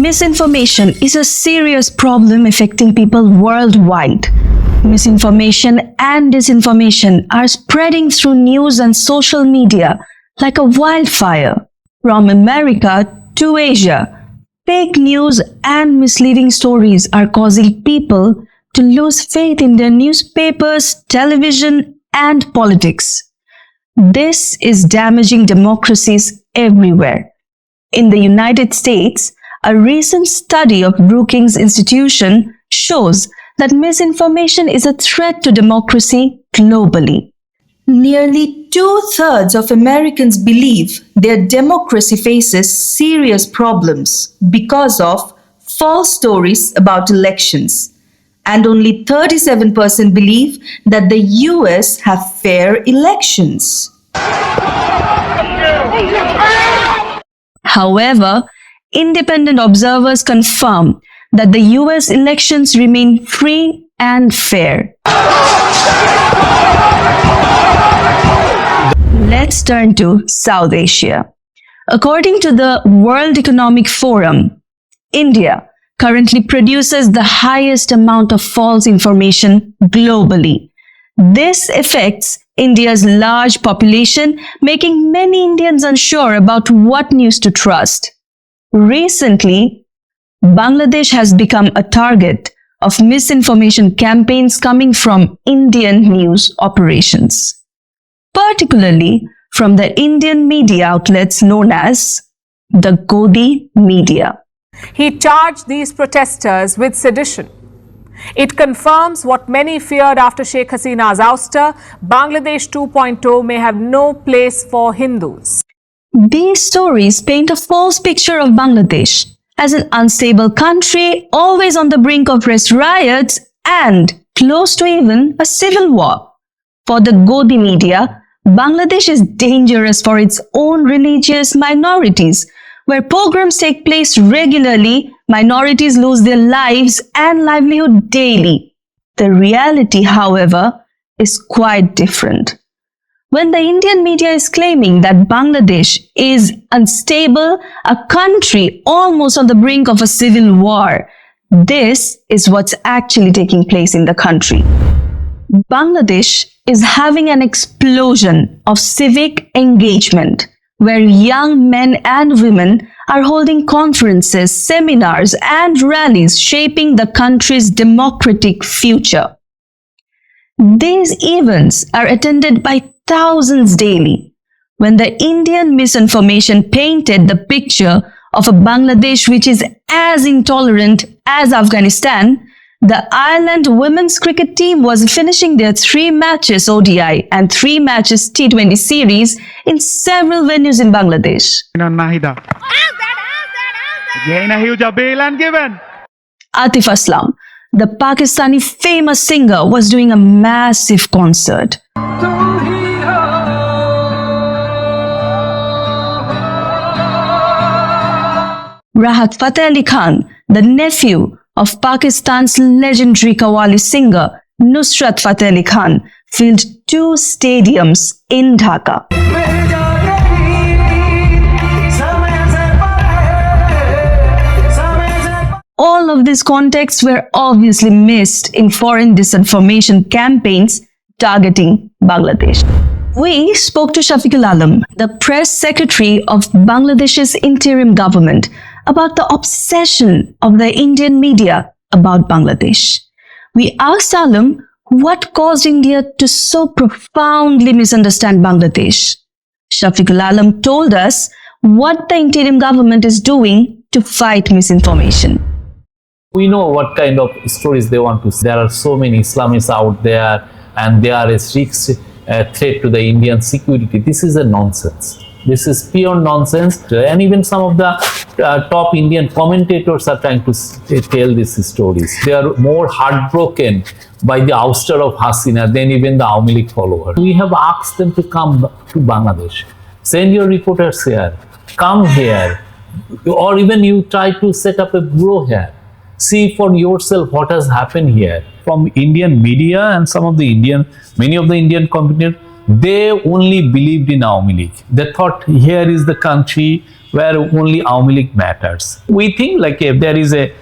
Misinformation is a serious problem affecting people worldwide. Misinformation and disinformation are spreading through news and social media like a wildfire. From America to Asia, fake news and misleading stories are causing people to lose faith in their newspapers, television, and politics. This is damaging democracies everywhere. In the United States, a recent study of Brookings Institution shows that misinformation is a threat to democracy globally. Nearly 2/3 of Americans believe their democracy faces serious problems because of false stories about elections, and only 37% believe that the US have fair elections. However, independent observers confirm that the US elections remain free and fair. Let's turn to South Asia. According to the World Economic Forum, India currently produces the highest amount of false information globally. This affects India's large population, making many Indians unsure about what news to trust. Recently, Bangladesh has become a target of misinformation campaigns coming from Indian news operations, particularly from the Indian media outlets known as the Godi media. He charged these protesters with sedition. It confirms what many feared after Sheikh Hasina's ouster: Bangladesh 2.0 may have no place for Hindus. These stories paint a false picture of Bangladesh as an unstable country, always on the brink of riots and close to even a civil war. For the Godi media, Bangladesh is dangerous for its own religious minorities. Where pogroms take place regularly, minorities lose their lives and livelihood daily. The reality, however, is quite different. When the Indian media is claiming that Bangladesh is unstable, a country almost on the brink of a civil war, this is what's actually taking place in the country. Bangladesh is having an explosion of civic engagement, where young men and women are holding conferences, seminars, and rallies shaping the country's democratic future. These events are attended by thousands daily. When the Indian misinformation painted the picture of a Bangladesh which is as intolerant as Afghanistan, the Ireland women's cricket team was finishing their 3 matches ODI and 3 matches T20 series in several venues in Bangladesh. Atif Aslam, the Pakistani famous singer, was doing a massive concert. Rahat Fateh Ali Khan, the nephew of Pakistan's legendary Qawwali singer Nusrat Fateh Ali Khan, filled 2 stadiums in Dhaka. All of these contexts were obviously missed in foreign disinformation campaigns targeting Bangladesh. We spoke to Shafiqul Alam, the press secretary of Bangladesh's interim government, about the obsession of the Indian media about Bangladesh. We asked Alam what caused India to so profoundly misunderstand Bangladesh. Shafiqul Alam told us what the interim government is doing to fight misinformation. We know what kind of stories they want to see. There are so many Islamists out there and they are a serious threat to the Indian security. This is a nonsense. This is pure nonsense. And even some of the top Indian commentators are trying to tell these stories. They are more heartbroken by the ouster of Hasina than even the Aumi League followers. We have asked them to come to Bangladesh. Send your reporters here. Come here. Or even you try to set up a bureau here. See for yourself what has happened here. From Indian media and many of the Indian they only believed in Awami League. They thought here is the country where only Awami League matters. We think like if there is a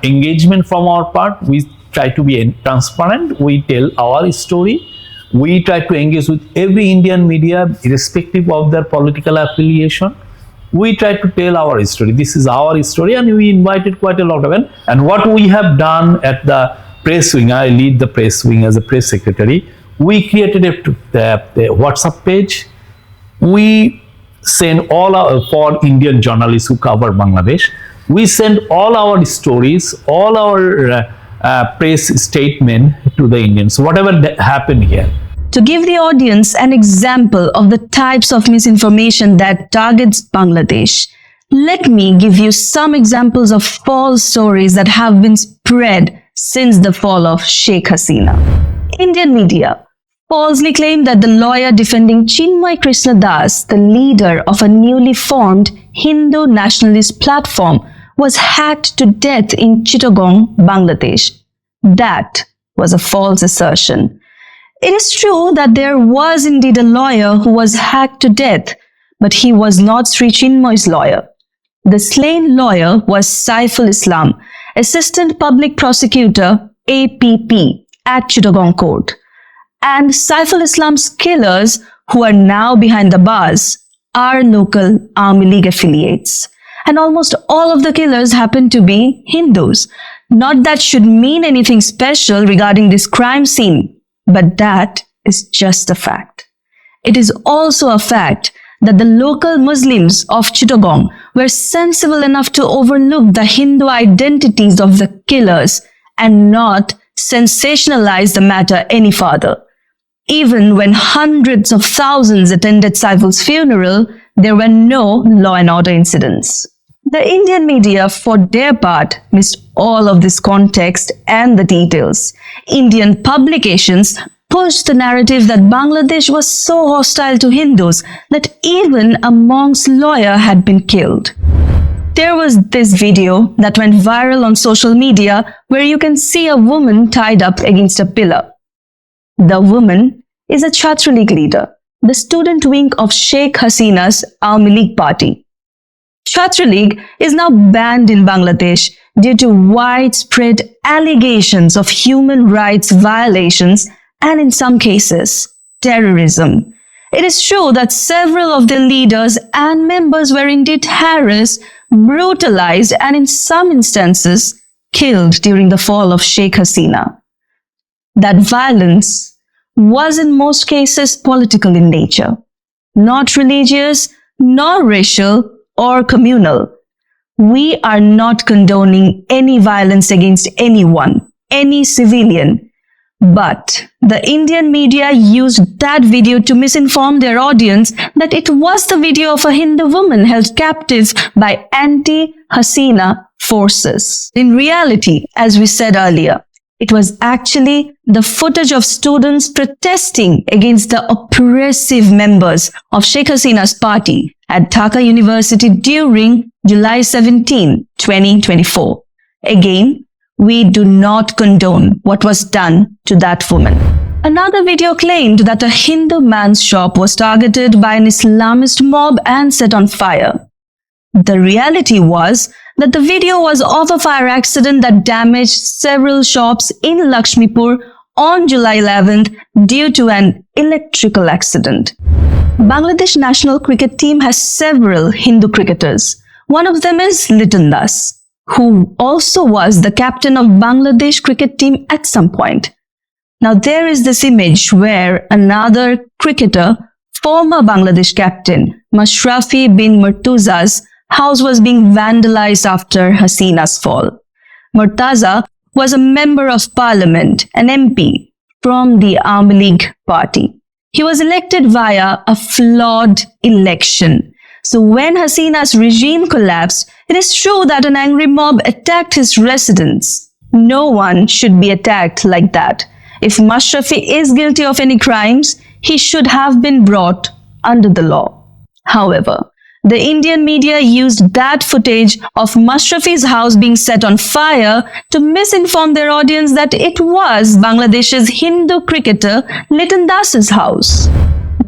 engagement from our part, we try to be transparent, we tell our story, we try to engage with every Indian media irrespective of their political affiliation. We try to tell our story. This is our story, and we invited quite a lot of them. And what we have done at the press wing, I lead the press wing as a press secretary, we created a WhatsApp page. We send all our, for Indian journalists who cover Bangladesh, we send all our stories, all our press statement to the Indians, whatever happened here. To give the audience an example of the types of misinformation that targets Bangladesh, let me give you some examples of false stories that have been spread since the fall of Sheikh Hasina. Indian media falsely claimed that the lawyer defending Chinmay Krishna Das, the leader of a newly formed Hindu nationalist platform, was hacked to death in Chittagong, Bangladesh. That was a false assertion. It is true that there was indeed a lawyer who was hacked to death, but he was not Sri Chinmay's lawyer. The slain lawyer was Saiful Islam, Assistant Public Prosecutor, APP, at Chittagong Court. And Saiful Islam's killers, who are now behind the bars, are local Awami League affiliates. And almost all of the killers happen to be Hindus. Not that should mean anything special regarding this crime scene, but that is just a fact. It is also a fact that the local Muslims of Chittagong were sensible enough to overlook the Hindu identities of the killers and not sensationalize the matter any further. Even when hundreds of thousands attended Saiful's funeral, there were no law and order incidents. The Indian media, for their part, missed all of this context and the details. Indian publications pushed the narrative that Bangladesh was so hostile to Hindus that even a monk's lawyer had been killed. There was this video that went viral on social media where you can see a woman tied up against a pillar. The woman is a Chhatra League leader, the student wing of Sheikh Hasina's Awami League party. Chhatra League is now banned in Bangladesh due to widespread allegations of human rights violations and, in some cases, terrorism. It is true that several of their leaders and members were indeed harassed, brutalized, and in some instances, killed during the fall of Sheikh Hasina. That violence was in most cases political in nature, not religious, nor racial or communal. We are not condoning any violence against anyone, any civilian. But the Indian media used that video to misinform their audience that it was the video of a Hindu woman held captive by anti-Hasina forces. In reality, as we said earlier, it was actually the footage of students protesting against the oppressive members of Sheikh Hasina's party at Dhaka University during July 17, 2024. Again, we do not condone what was done to that woman. Another video claimed that a Hindu man's shop was targeted by an Islamist mob and set on fire. The reality was that the video was of a fire accident that damaged several shops in Lakshmipur on July 11th due to an electrical accident. Bangladesh national cricket team has several Hindu cricketers. One of them is Liton Das, who also was the captain of Bangladesh cricket team at some point. Now there is this image where another cricketer, former Bangladesh captain Mashrafi bin Murtuza's house was being vandalized after Hasina's fall. Murtaza was a member of parliament, an MP from the Awami League party. He was elected via a flawed election. So when Hasina's regime collapsed, it is true that an angry mob attacked his residence. No one should be attacked like that. If Mashrafi is guilty of any crimes, he should have been brought under the law. However, The Indian media used that footage of Mashrafi's house being set on fire to misinform their audience that it was Bangladesh's Hindu cricketer Litan Das's house.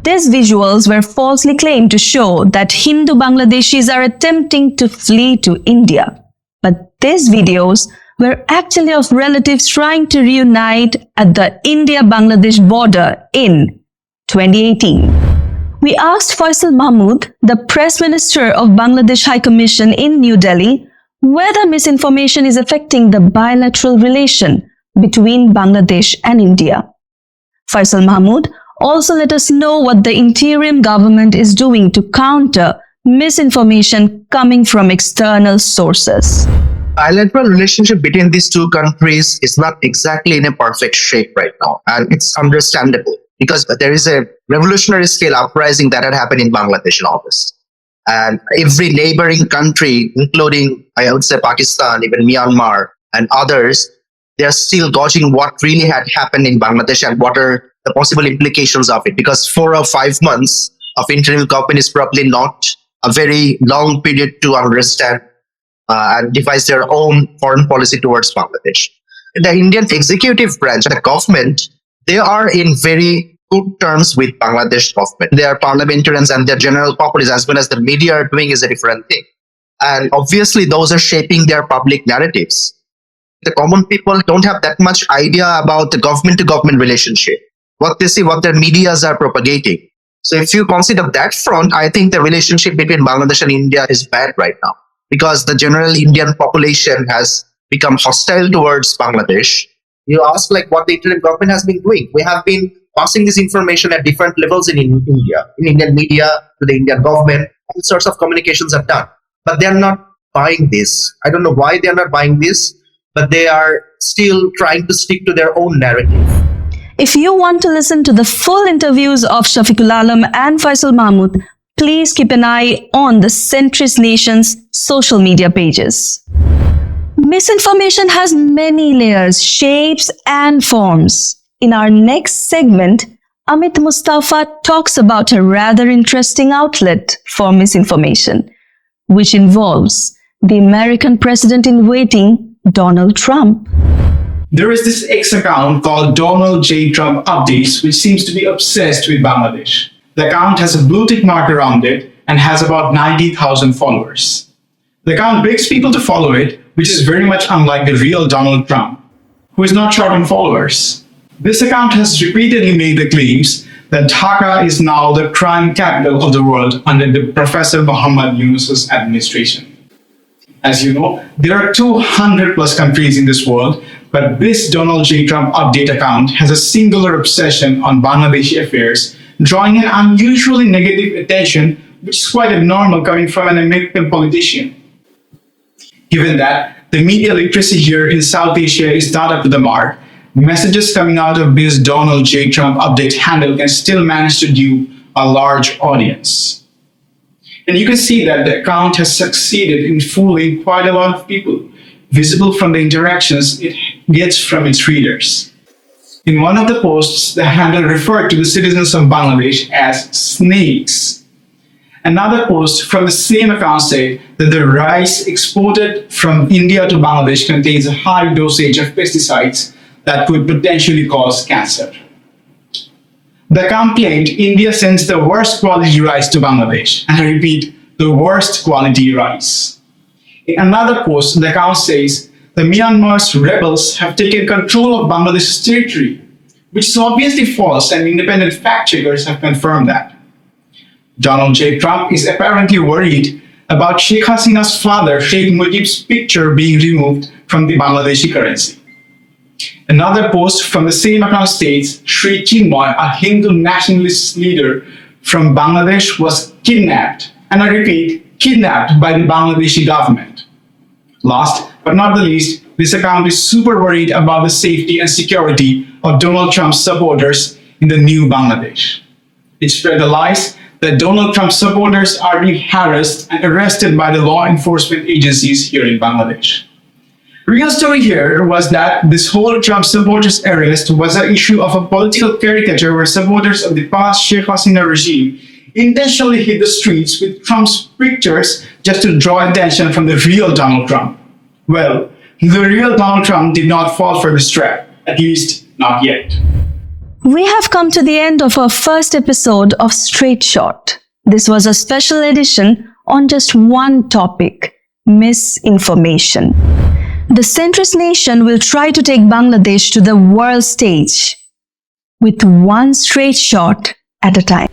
These visuals were falsely claimed to show that Hindu Bangladeshis are attempting to flee to India. But these videos were actually of relatives trying to reunite at the India-Bangladesh border in 2018. We asked Faisal Mahmood, the Press Minister of Bangladesh High Commission in New Delhi, whether misinformation is affecting the bilateral relation between Bangladesh and India. Faisal Mahmood also let us know what the interim government is doing to counter misinformation coming from external sources. Bilateral relationship between these two countries is not exactly in a perfect shape right now, and it's understandable because there is a revolutionary scale uprising that had happened in Bangladesh in August. And every neighboring country, including, I would say, Pakistan, even Myanmar and others, they are still gauging what really had happened in Bangladesh and what are the possible implications of it. Because 4 or 5 months of interim government is probably not a very long period to understand and devise their own foreign policy towards Bangladesh. The Indian executive branch, the government, they are in very good terms with Bangladesh government. Their parliamentarians and their general populace, as well as the media, are doing is a different thing. And obviously, those are shaping their public narratives. The common people don't have that much idea about the government-to-government relationship. What they see, what their medias are propagating. So if you consider that front, I think the relationship between Bangladesh and India is bad right now, because the general Indian population has become hostile towards Bangladesh. You ask like what the interim government has been doing. We have been passing this information at different levels in India, in Indian media, to the Indian government. All sorts of communications are done. But they are not buying this. I don't know why they are not buying this, but they are still trying to stick to their own narrative. If you want to listen to the full interviews of Shafiqul Alam and Faisal Mahmood, please keep an eye on the Centrist Nation's social media pages. Misinformation has many layers, shapes, and forms. In our next segment, Amit Mustafa talks about a rather interesting outlet for misinformation, which involves the American president-in-waiting, Donald Trump. There is this X account called Donald J. Trump Updates, which seems to be obsessed with Bangladesh. The account has a blue tick mark around it and has about 90,000 followers. The account begs people to follow it, which is very much unlike the real Donald Trump, who is not short on followers. This account has repeatedly made the claims that Dhaka is now the crime capital of the world under the Professor Muhammad Yunus's administration. As you know, there are 200 plus countries in this world, but this Donald J. Trump update account has a singular obsession on Bangladeshi affairs, drawing an unusually negative attention, which is quite abnormal coming from an American politician. Given that the media literacy here in South Asia is not up to the mark, messages coming out of this Donald J. Trump update handle can still manage to dupe a large audience. And you can see that the account has succeeded in fooling quite a lot of people, visible from the interactions it gets from its readers. In one of the posts, the handle referred to the citizens of Bangladesh as snakes. Another post from the same account said that the rice exported from India to Bangladesh contains a high dosage of pesticides that could potentially cause cancer. The account claimed India sends the worst quality rice to Bangladesh, and I repeat, the worst quality rice. In another post, the account says the Myanmar's rebels have taken control of Bangladesh's territory, which is obviously false, and independent fact checkers have confirmed that. Donald J. Trump is apparently worried about Sheikh Hasina's father, Sheikh Mujib's picture being removed from the Bangladeshi currency. Another post from the same account states Sri Chinmoy, a Hindu nationalist leader from Bangladesh, was kidnapped, and I repeat, kidnapped by the Bangladeshi government. Last but not the least, this account is super worried about the safety and security of Donald Trump's supporters in the new Bangladesh. It spread the lies that Donald Trump's supporters are being harassed and arrested by the law enforcement agencies here in Bangladesh. Real story here was that this whole Trump supporters arrest was an issue of a political caricature where supporters of the past Sheikh Hasina regime intentionally hit the streets with Trump's pictures just to draw attention from the real Donald Trump. Well, the real Donald Trump did not fall for this trap, at least not yet. We have come to the end of our first episode of Straight Shot. This was a special edition on just one topic, misinformation. The centrist nation will try to take Bangladesh to the world stage with one straight shot at a time.